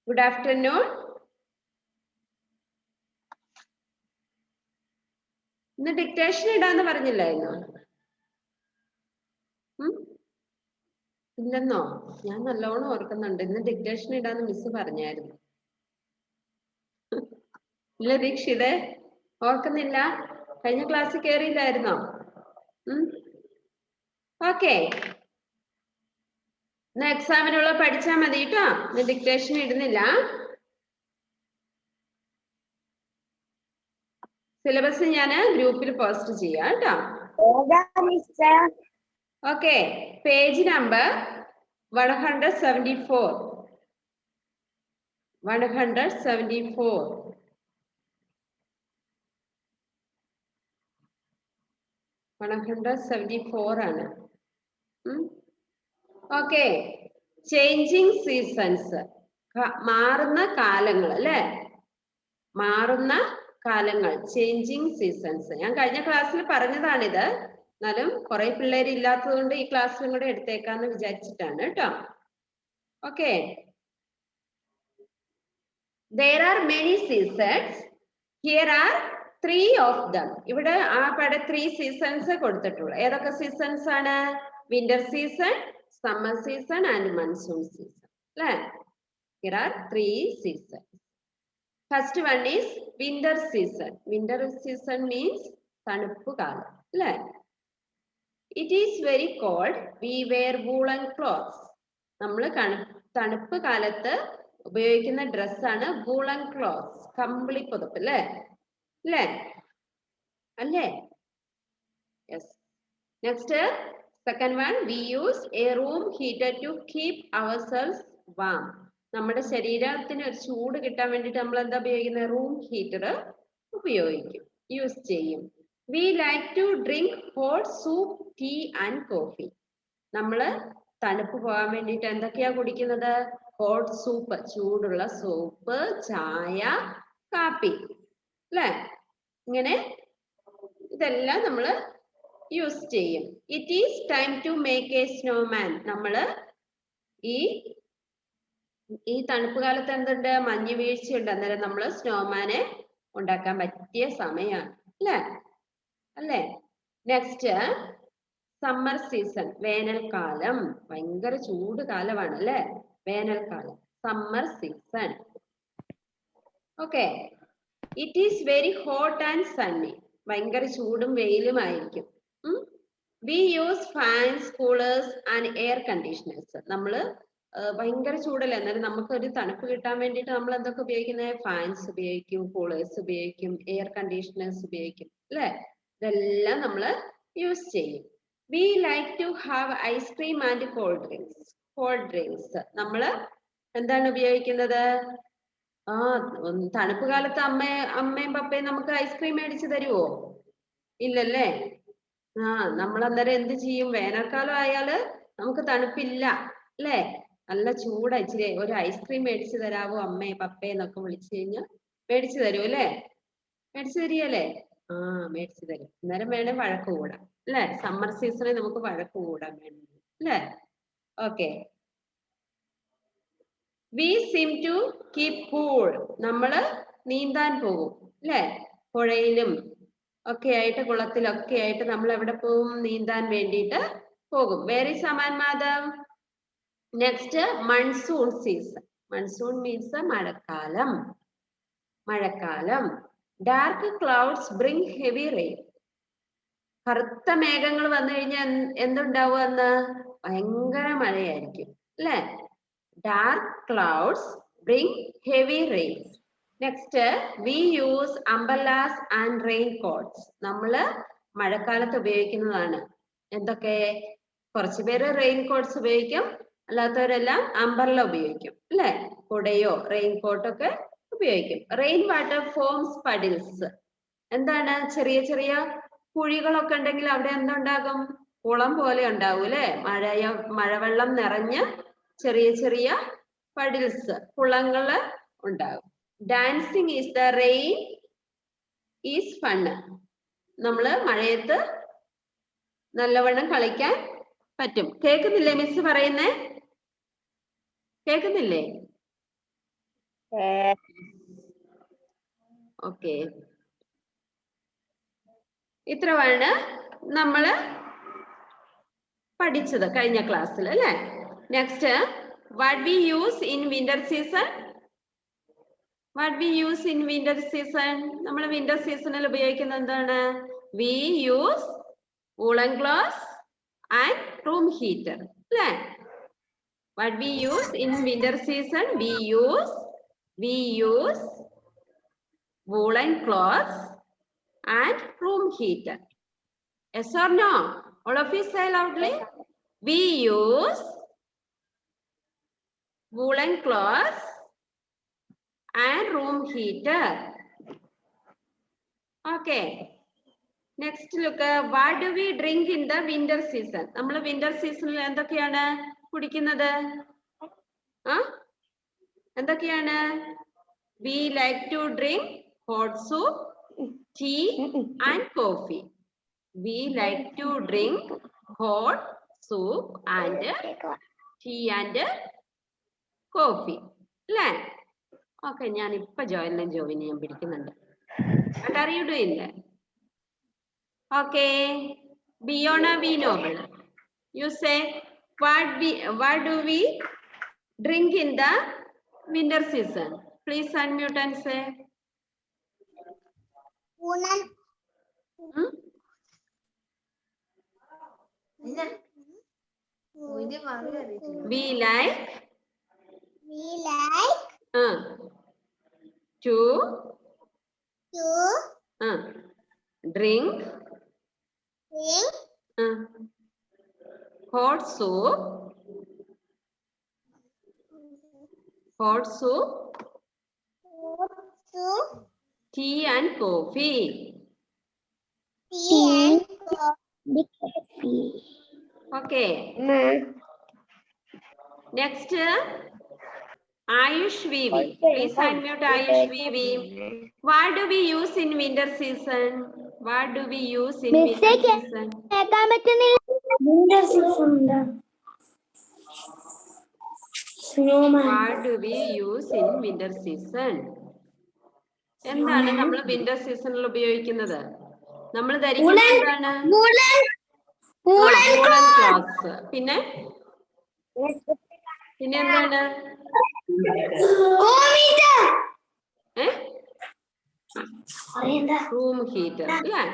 Good afternoon. ഇന്ന് dictation ഇടാന്ന് പറഞ്ഞില്ലായിരുന്നോ? ഇല്ലെന്നോ? ഞാൻ നല്ലോണം ഓർക്കുന്നുണ്ട്. ഇന്ന് ഡിക്റ്റേഷൻ ഇടാന്ന് മിസ് പറഞ്ഞായിരുന്നു. ഇല്ല ദീക്ഷിതേ, ഓർക്കുന്നില്ല? കഴിഞ്ഞ ക്ലാസ്സിൽ കയറിയില്ലായിരുന്നോ? ഓക്കെ, ഇന്ന് എക്സാമിനുള്ള പഠിച്ചാൽ മതി കേട്ടോ. ഇന്ന് ഡിക്റ്റേഷൻ ഇടുന്നില്ല. സിലബസ് ഞാൻ ഗ്രൂപ്പിൽ പോസ്റ്റ് ചെയ്യാം കേട്ടോ. Okay, page number 174. 174. 174 ആണ്. ഓക്കെ, ചേഞ്ചിങ് സീസൺസ്, മാറുന്ന കാലങ്ങൾ അല്ലെ? മാറുന്ന കാലങ്ങൾ, ചേഞ്ചിങ് സീസൺസ്. ഞാൻ കഴിഞ്ഞ ക്ലാസ്സിൽ പറഞ്ഞതാണിത്. എന്നാലും കുറെ പിള്ളേർ ഇല്ലാത്തത് കൊണ്ട് ഈ ക്ലാസ്സിലും കൂടെ എടുത്തേക്കാന്ന് വിചാരിച്ചിട്ടാണ് കേട്ടോ. Okay, there are many seasons. Here are 3 of them. ഇവിടെ ആ പടെ 3 സീസൺസ് കൊടുത്തിട്ടുള്ളൂ. ഏതൊക്കെ സീസൺസ് ആണ്? Winter season, summer season and monsoon season അല്ലേ? Here are 3 seasons. First one is winter season. Winter season means തണുപ്പ് കാലം അല്ലേ? It is very cold. We wear woolen clothes. നമ്മൾ തണുപ്പ് കാലത്ത് ഉപയോഗിക്കുന്ന ഡ്രസ്സാണ് വൂളൻ ക്ലോത്ത്സ്, കമ്പിളി പുതപ്പ് അല്ലേ? അല്ലേ? അല്ലേ? Yes. Next, second one, we use a room heater to keep ourselves warm. നമ്മുടെ ശരീരത്തിന് ഒരു ചൂട് കിട്ടാൻ വേണ്ടിയിട്ട് നമ്മൾ എന്താ ഉപയോഗിക്കുന്നത്? റൂം ഹീറ്റർ ഉപയോഗിക്കും, യൂസ് ചെയ്യും. We like to drink hot soup, tea and coffee. നമ്മൾ തണുപ്പ് പോകാൻ വേണ്ടിയിട്ട് എന്തൊക്കെയാ കുടിക്കുന്നത്? ഹോട്ട് സൂപ്പ്, ചൂടുള്ള സൂപ്പ്, ചായ, കാപ്പി അല്ലേ? ഇങ്ങനെ ഇതെല്ലാം നമ്മൾ യൂസ് ചെയ്യും. It is time to make a snowman. നമ്മൾ ഈ തണുപ്പ് കാലത്ത് എന്തുണ്ട്? മഞ്ഞ് വീഴ്ചയുണ്ട്. അന്നേരം നമ്മൾ സ്നോമാനെ ഉണ്ടാക്കാൻ പറ്റിയ സമയമാണ് അല്ലേ? അല്ലേ? നെക്സ്റ്റ്, സമ്മർ സീസൺ, വേനൽക്കാലം. ഭയങ്കര ചൂട് കാലമാണ് അല്ലേ? വേനൽക്കാലം, summer season. Okay, it is very hot and Sunny. ഭയങ്കര ചൂടും വെയിലും ആയിരിക്കും. We use fans, coolers and air conditioners. നമ്മൾ ഭയങ്കര ചൂടല്ലേ, എന്നാലും നമുക്കൊരു തണുപ്പ് കിട്ടാൻ വേണ്ടിയിട്ട് നമ്മൾ എന്തൊക്കെ ഉപയോഗിക്കുന്നത്? ഫാൻസ് ഉപയോഗിക്കും, കൂളേഴ്സ് ഉപയോഗിക്കും, എയർ കണ്ടീഷണേഴ്സ് ഉപയോഗിക്കും അല്ലേ? ഇതെല്ലാം നമ്മൾ യൂസ് ചെയ്യും. We like to have ice cream and cold drinks. Cold drinks നമ്മൾ എന്താണ് ഉപയോഗിക്കുന്നത്? തണുപ്പ് കാലത്ത് അമ്മയും പപ്പയും നമുക്ക് ഐസ്ക്രീം മേടിച്ചു തരുമോ? ഇല്ലല്ലേ? നമ്മൾ അന്നേരം എന്ത് ചെയ്യും? വേനൽക്കാലം ആയാല് നമുക്ക് തണുപ്പില്ല അല്ലേ? നല്ല ചൂടാ, ഇച്ചിരി ഒരു ഐസ്ക്രീം മേടിച്ചു തരാവോ അമ്മേ പപ്പേ എന്നൊക്കെ വിളിച്ചു കഴിഞ്ഞാൽ മേടിച്ചു തരൂ അല്ലേ? മേടിച്ചു തരികയല്ലേ? മേടിച്ചു തരും. അന്നേരം വേണേ വഴക്ക് കൂടാം അല്ലേ? സമ്മർ സീസണിൽ നമുക്ക് വഴക്ക് കൂടാൻ വേണം അല്ലേ? Okay, we seem to keep cool. നമ്മള് നീന്താൻ പോകും അല്ലേ? പുഴയിലും ഒക്കെ ആയിട്ട്, കുളത്തിലൊക്കെ ആയിട്ട് നമ്മൾ എവിടെ പോകും? നീന്താൻ വേണ്ടിയിട്ട് പോകും. Where is Aman Madhav? Next, monsoon season. Monsoon means മഴക്കാലം. മഴക്കാലം. Dark clouds bring heavy rain. കറുത്ത മേഘങ്ങൾ വന്നു കഴിഞ്ഞാൽ എന്തുണ്ടാവും? അന്ന് ഭയങ്കര മഴയായിരിക്കും അല്ലേ? Dark clouds bring heavy rains. Next, we use umbrellas and raincoats. നമ്മൾ മഴക്കാലത്ത് ഉപയോഗിക്കുന്നതാണ് എന്തൊക്കെ? കുറച്ച് പേര് റെയിൻകോട്ട്സ് ഉപയോഗിക്കും, അല്ലാത്തവരെല്ലാം അംബ്രല്ല ഉപയോഗിക്കും അല്ലേ? കുടയോ റെയിൻകോട്ടൊക്കെ ഉപയോഗിക്കും. Rain water forms puddles. എന്താണ്? ചെറിയ ചെറിയ കുഴികളൊക്കെ ഉണ്ടെങ്കിൽ അവിടെ എന്തുണ്ടാകും? കുളം പോലെ ഉണ്ടാവും അല്ലേ? മഴവെള്ളം നിറഞ്ഞ് ചെറിയ ചെറിയ പഡിൽസ്, കുളങ്ങള് ഉണ്ടാകും. Dancing is the rain is fun. നമ്മള് മഴയത്ത് നല്ലവണ്ണം കളിക്കാൻ പറ്റും. കേൾക്കുന്നില്ലേ മിസ് പറയുന്നേ? കേൾക്കുന്നില്ലേ? ഓക്കെ, ഇത്രയാണ് നമ്മള് പഠിച്ചത് കഴിഞ്ഞ ക്ലാസ്സിൽ അല്ലേ. Next, what we use in winter season. What we use in winter season. നമ്മൾ വിന്റർ സീസണിൽ ഉപയോഗിക്കുന്ന എന്താണ്? We use woolen clothes and room heater, അല്ലേ? What we use in winter season? We use woolen clothes and room heater. Yes or no? All of you say loudly. We use woolen clothes and room heater. Okay. Next look, what do we drink in the winter season? നമ്മൾ winter seasonൽ എന്തൊക്കെയാണ് കുടിക്കുന്നത്? എന്തൊക്കെയാണ്? We like to drink hot soup, tea and coffee. We like to drink hot soup and tea and coffee. അല്ലേ? Okay, ഞാൻ ഇപ്പൊ ജോയിലിനെ ജോയിനെ ഞാൻ പിടിക്കുന്നുണ്ട്. What are you doing there? Okay, Biona V Noble, you say what do we drink in the winter season? Please unmute and say. We like to drink hot soup, tea and coffee. Okay. Next, Ayush Vivi. Please unmute Ayush Vivi. What do we use in winter season? What do we use in winter season? Winter season. Snowman. What do we use in winter season? എന്താണ് നമ്മൾ winter സീസണിൽ ഉപയോഗിക്കുന്നത്? നമ്മൾ ധരിക്കുന്നത് എന്താണ്? woolen clothes. പിന്നെ എന്താണ്? room heater. Yeah.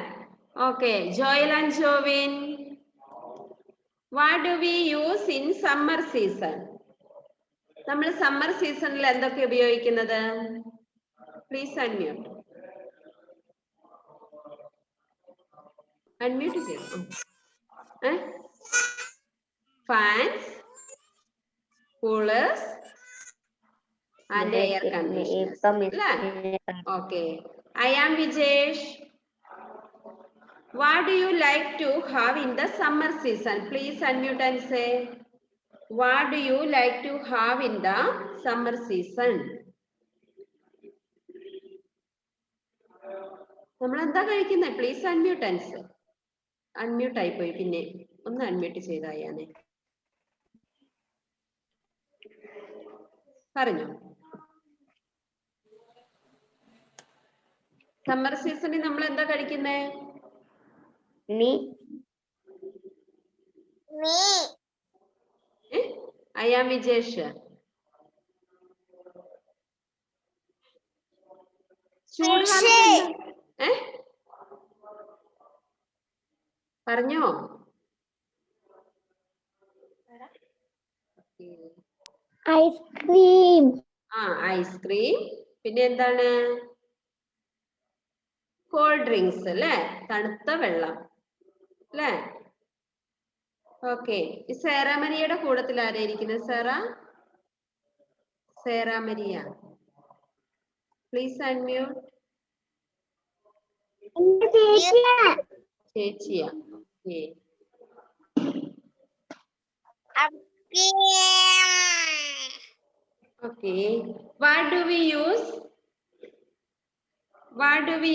Okay, Joel and Jovin. What do we use in summer season? നമ്മൾ സമ്മർ സീസണിൽ എന്തൊക്കെ ഉപയോഗിക്കുന്നത്? Please unmute. അൺമ്യൂട്ട് ചെയ്യണം. Fans, coolers and air conditioners. Okay, I am Vijesh. What do you like to have in the summer season? Please unmute and say. What do you like to have in the summer season? നമ്മൾ എന്താ കഴിക്കുന്നത്? Please unmute and say. Unmute ആയിപ്പോയി. പിന്നെ ഒന്ന് unmute ചെയ്തായാനെ പറഞ്ഞോ. Summer സീസണിൽ നമ്മൾ എന്താ കഴിക്കുന്നേ? I am Vijesh. പറഞ്ഞോ. ഐസ്ക്രീം. ഐസ്ക്രീം. പിന്നെ എന്താണ്? കോൾഡ് ഡ്രിങ്ക്സ് അല്ലേ? തണുത്ത വെള്ളം അല്ലേ? ഓക്കെ, ഈ സേറാമരിയുടെ കൂടത്തിൽ ആരായിരിക്കുന്നത്? Sera Maria, please unmute. ചേച്ചിയാ. Okay, what do we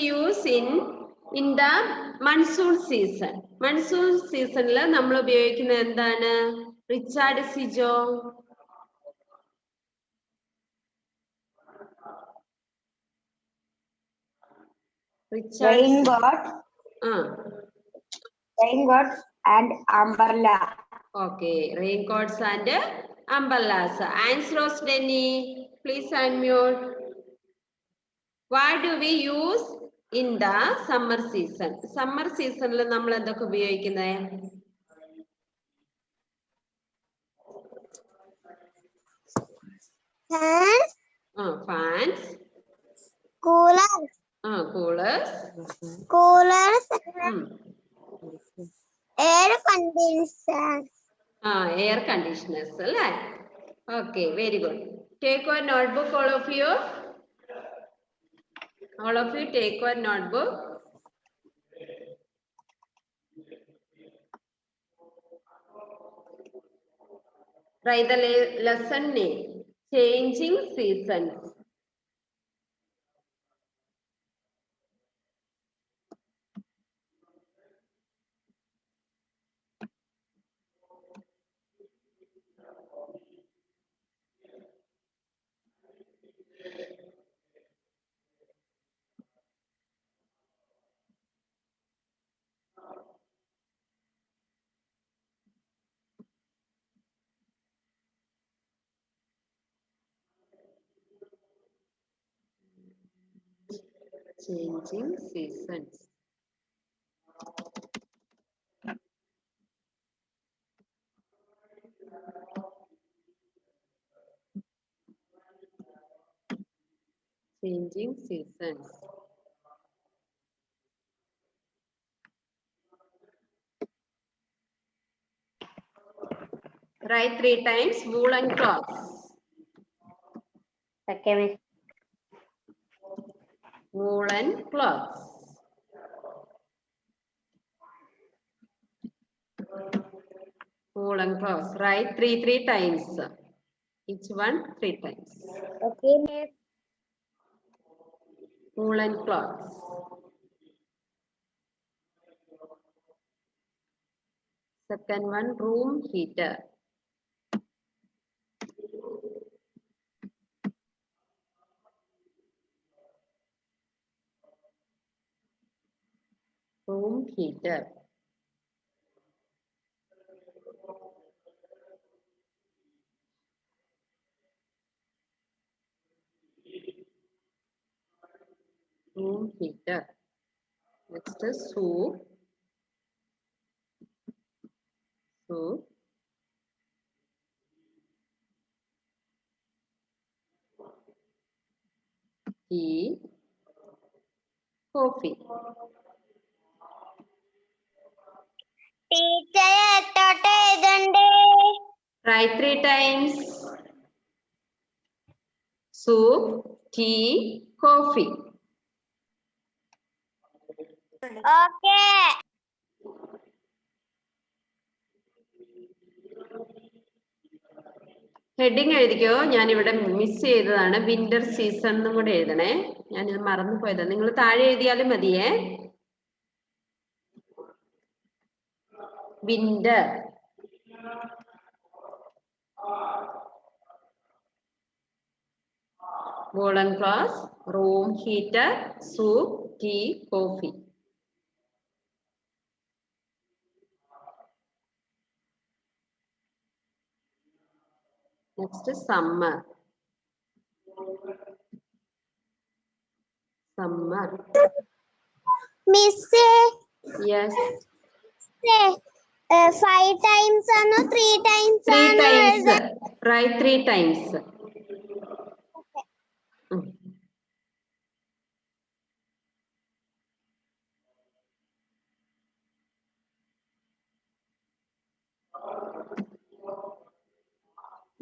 use in the monsoon season? Monsoon സീസണിൽ നമ്മൾ ഉപയോഗിക്കുന്നത് എന്താണ്? Richard Sijo. Raincoats and umbrella. Okay, raincoats and umbrellas. Answer us, Denny. Please unmute. What do we use in the summer season? Summer season we use Fans. Fans. Coolers. Coolers. Coolers. Air conditioners. Air conditioners. Okay, very good. Take one notebook, all of you. All of you take one notebook. Write the lesson name. Changing seasons. Changing seasons. Changing seasons. Write 3 times woolen cloths. Okay. Woolen cloths. Woolen cloths. Write 3 times. Each one 3 times. Okay. Woolen cloths. Second one, room heater. Room heater. Room heater. Next is soup. Soup. Tea. Coffee. Write 3 times. Soup, tea, coffee. Okay. Heading എഴുതിക്കോ. ഞാൻ ഇവിടെ miss ചെയ്തതാണ്. Winter season എന്നും കൂടെ എഴുതണേ. ഞാനിത് മറന്നു പോയതാ. നിങ്ങൾ താഴെ എഴുതിയാലും മതിയേ. Winter. woolen cloths, room heater, soup, tea, coffee. Next is summer. Summer. Miss. Yes. 5 times or 3 times? 3 times. Write 3 times.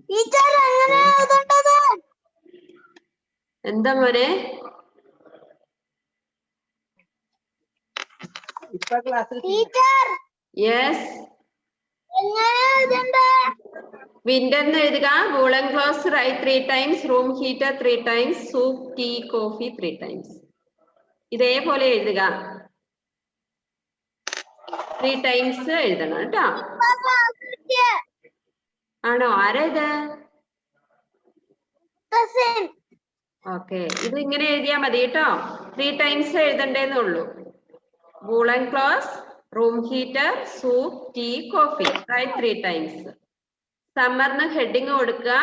Teacher, എന്താ മോനെ? Teacher. Yes. Winter എന്ന് എഴുതുക. woolen cloths write 3 times, room heater 3 times, soup, tea, coffee 3 times. ഇതേപോലെ എഴുതുക. 3 times എഴുതണം കേട്ടോ. ആണോ? ആരാ ഇത്? ഓക്കെ, ഇത് ഇങ്ങനെ എഴുതിയാ മതി കേട്ടോ. 3 times എഴുതണ്ടേന്നേ ഉള്ളൂ. woolen clothes, room heater, soup, tea, coffee. Write 3 times. സമ്മറിന് heading കൊടുക്കുക.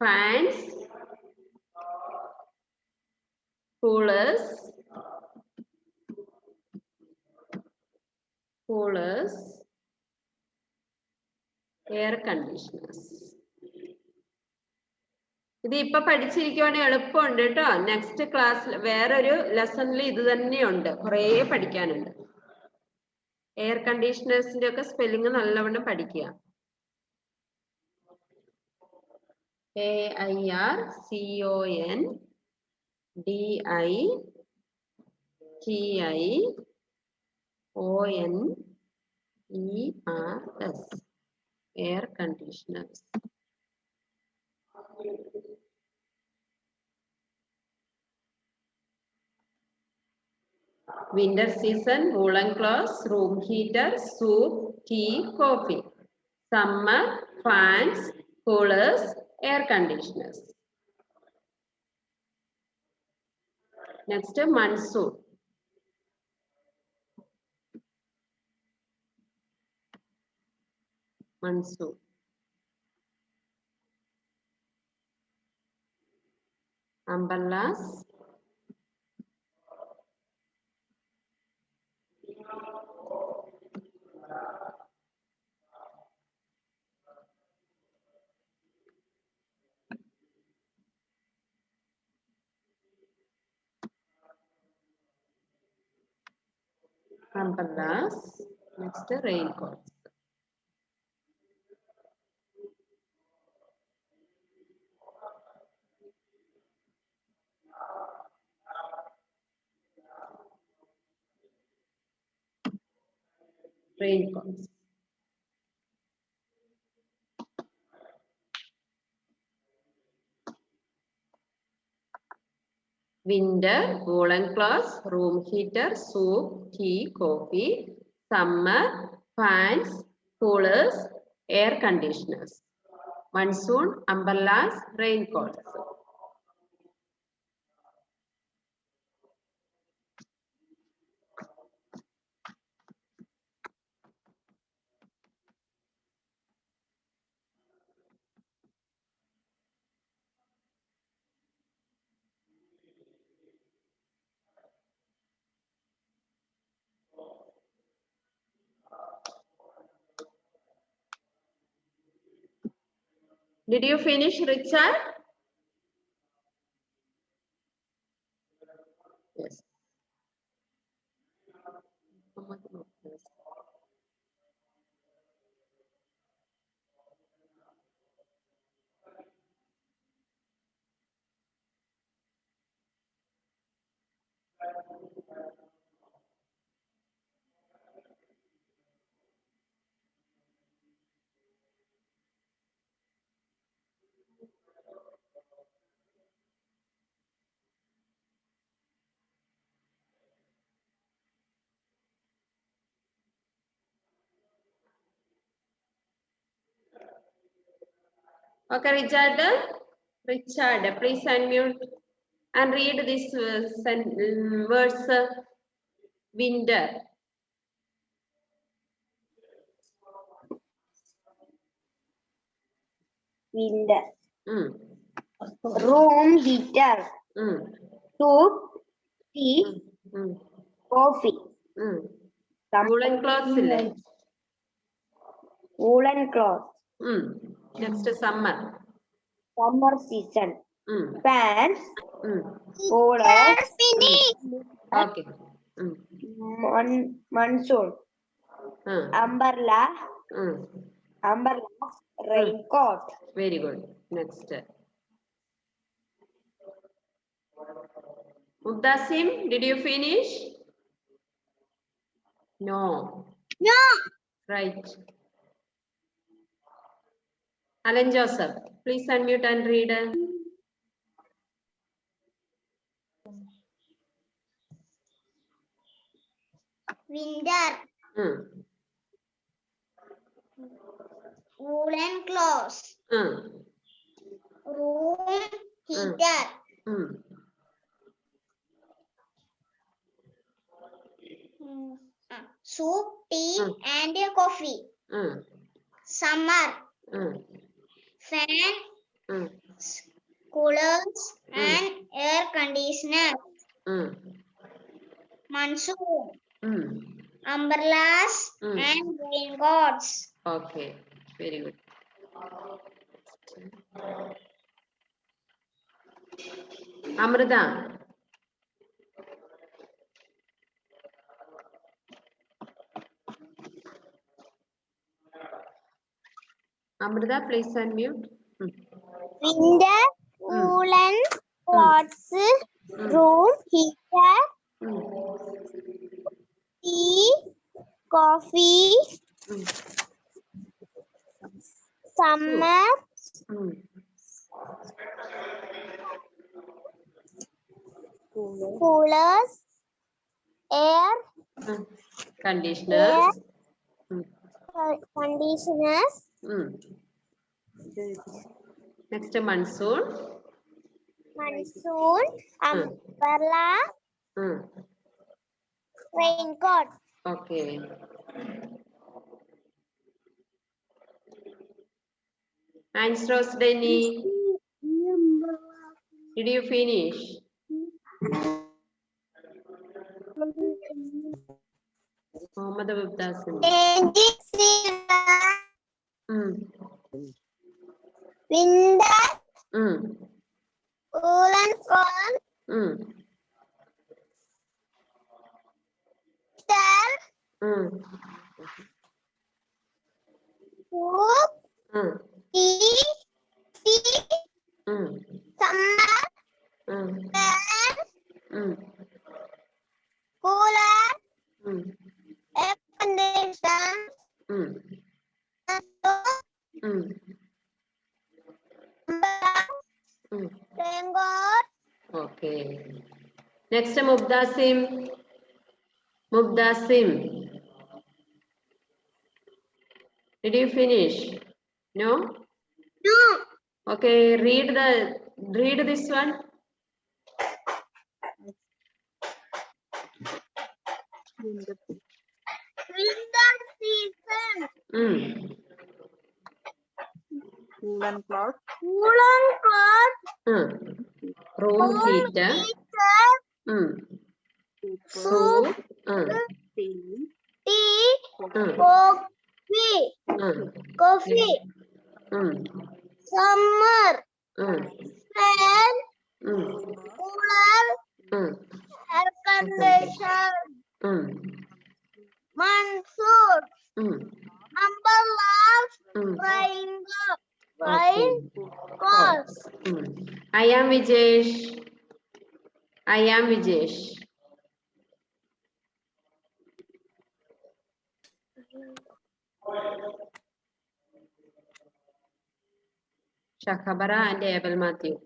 fans, coolers, air conditioners. ഇത് ഇപ്പൊ പഠിച്ചിരിക്കുവാണെങ്കിൽ എളുപ്പമുണ്ട് കേട്ടോ. നെക്സ്റ്റ് ക്ലാസ്സിൽ വേറൊരു ലെസണിൽ ഇത് തന്നെയുണ്ട്, കുറേ പഠിക്കാനുണ്ട്. എയർ കണ്ടീഷണേഴ്സിന്റെ ഒക്കെ സ്പെല്ലിംഗ് നല്ലവണ്ണം പഠിക്കുക. AIRCONDITIONERS. Air conditioners. Winter season, woolen clothes, room heater, soup, tea, coffee. Summer, fans, coolers, air conditioners. Next, monsoon. Monsoon. Umbrellas. Umbrellas. Next, raincoats. Raincoats. Winter, woolen clothes, room heater, soup, tea, coffee. Summer, fans, coolers, air conditioners. Monsoon, umbrellas, raincoats. Did you finish, Richard? Yes. Okay, Richard, please unmute and read this words. Winter. Winter. Room heater. Soup, tea, coffee. Woolen clothes. Woolen clothes. Next, summer. Summer season. Fans. Coolers. Okay. Monsoon. Umbrella. Umbrella. Raincoat. Very good. Next. Mubtasim, did you finish? No. No. Right. Alan Joseph, please unmute and read. Winter. Woolen clothes. Room heater. soup, tea, and coffee. Summer, fan, coolers, and air conditioner. Monsoon, umbrellas, and raincoats. Okay, very good. Amrita. Amrita, please unmute. Winter, woolen clothes, room heater, tea, coffee, summer, coolers, air Conditioners. conditioners, Next, monsoon. monsoon, umbrella, raincoat. Okay. Hands Rose Denny. Did you finish? Mohammed Abdasin. Changing season, winter, woolen clothes, soup, tea, summer, fan, cooler, air conditioner, raincoat. Okay. Next, Mubdasim. Mubdasim. Did you finish? No? No. Okay, read this one. Winter season. Woolen cloth, Woolen cloth. Room heater. Soup. tea, Tea. Coffee. Summer. Fan. Cooler. Air conditioner. Monsoon. Umbrellas. Raincoat. I am Vijesh. Shakhabara and Abel Matthew.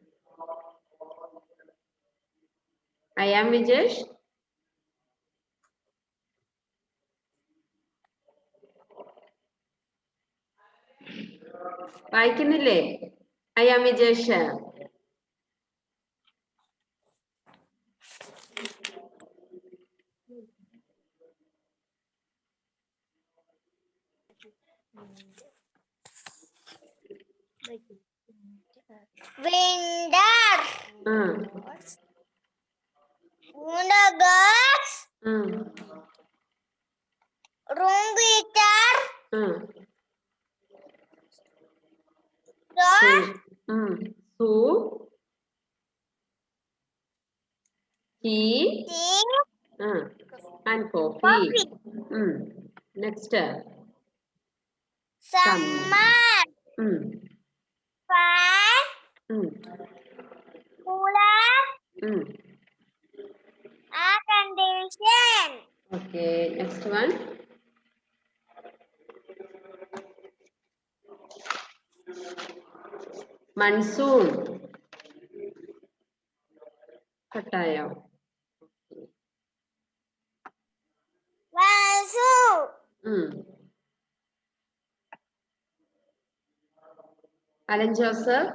I am Vijesh. വായിക്കുന്നില്ലേ? I am Vijesh. Winter. Girls. Room heater. Soup. Tea. And coffee. Next. Summer. Fan. Cooler. Air condition. Okay, next one. Monsoon. Katayo. Monsoon. Alan Joseph.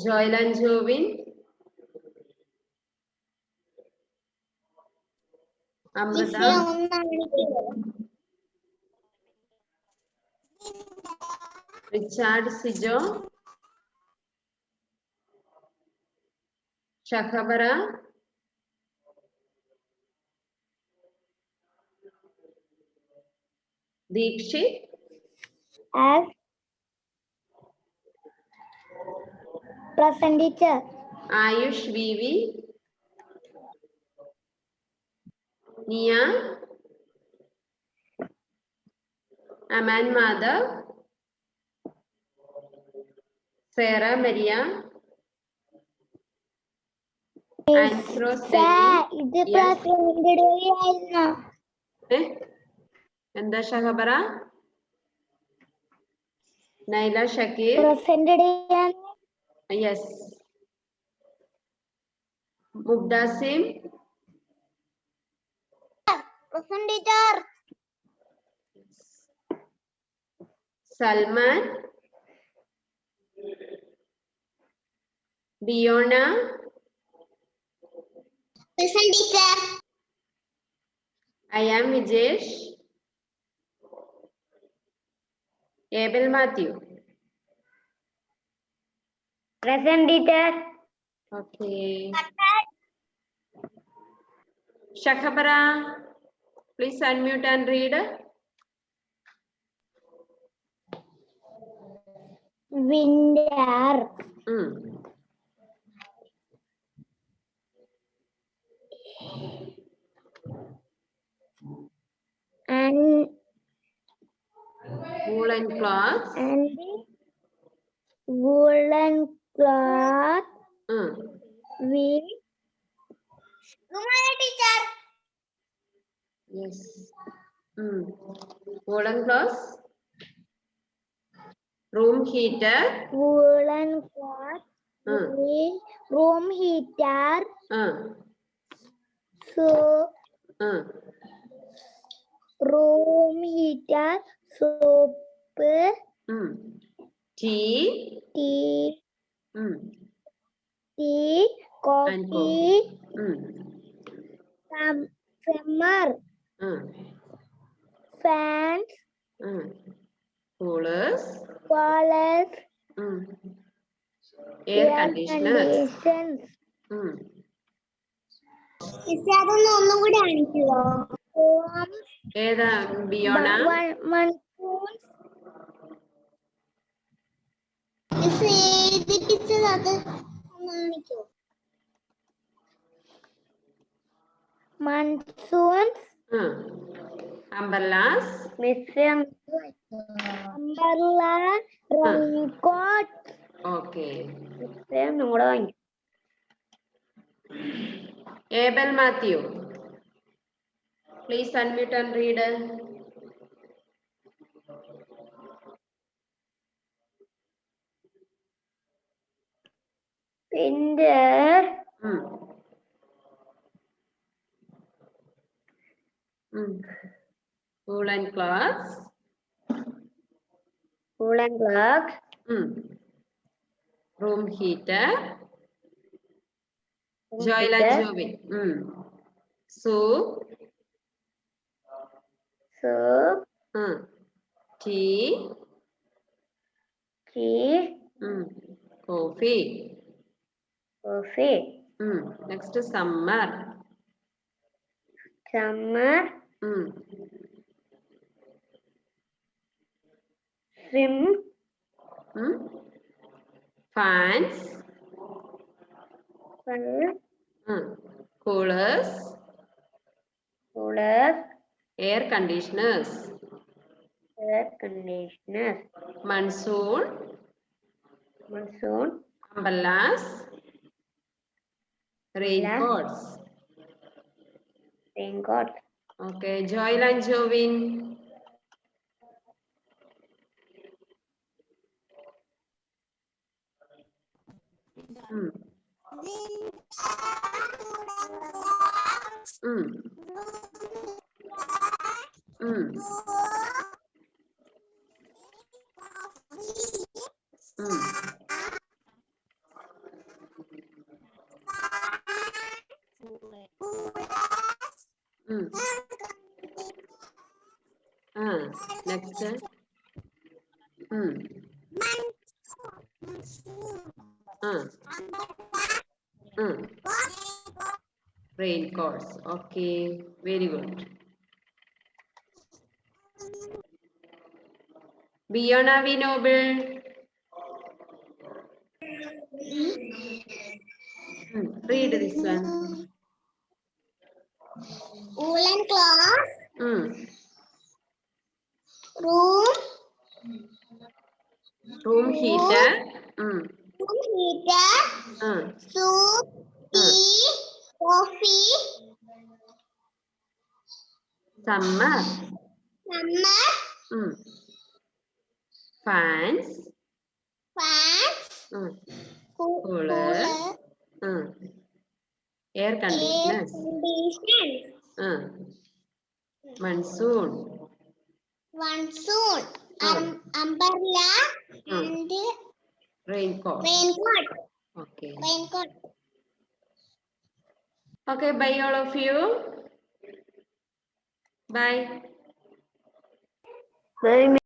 Joylan Jovin. Amrita, Richard Sijo, Shahabara, Dikshit, present teacher. Ayush V V, Niya, Aman Madhav, Sera Maria, Anfros ഇത് present ആയിരുന്നു. എന്താ Shahabara? Naila Shakir, present yes. Mubdasim, present teacher. Salman, Diona, present teacher. I am Vijesh, Abel Matthew, Present teacher. okay. Shakhabara, please unmute and read. Winter. And Woolen cloths. and woolen cloth with teacher. Yes. Woolen cloths. Room heater. Woolen cloth with room heater. So room heater, soap, Tea. Tea, coffee, summer, fans, Coolers. Air conditioners. ഒന്നും കൂടി കാണിക്കുമോ? ഏതാ Biona? Monsoons, umbrellas, umbrella, raincoat. okay. Abel Matthew, please unmute and read. Winter. Woolen cloths. Room heater. Joyla Jovi. Soup. Tea. Coffee. Next is summer. Swim. Fans. Coolers. Air conditioners. Monsoon. Umbrellas. Raincoats. Okay, Joel and Jovin. Next. Raincoats. Okay, very good. Biona V. Noble. Read this one. Woolen cloth. Room heater. Room heater. Soup. Tea. Coffee. Summer. Summer. Fans. Fans. Cooler. Air conditioners. Monsoon. Monsoon. Umbrella and Raincoat. raincoat. Okay. Raincoat. Okay, bye all of you. Bye. Bye.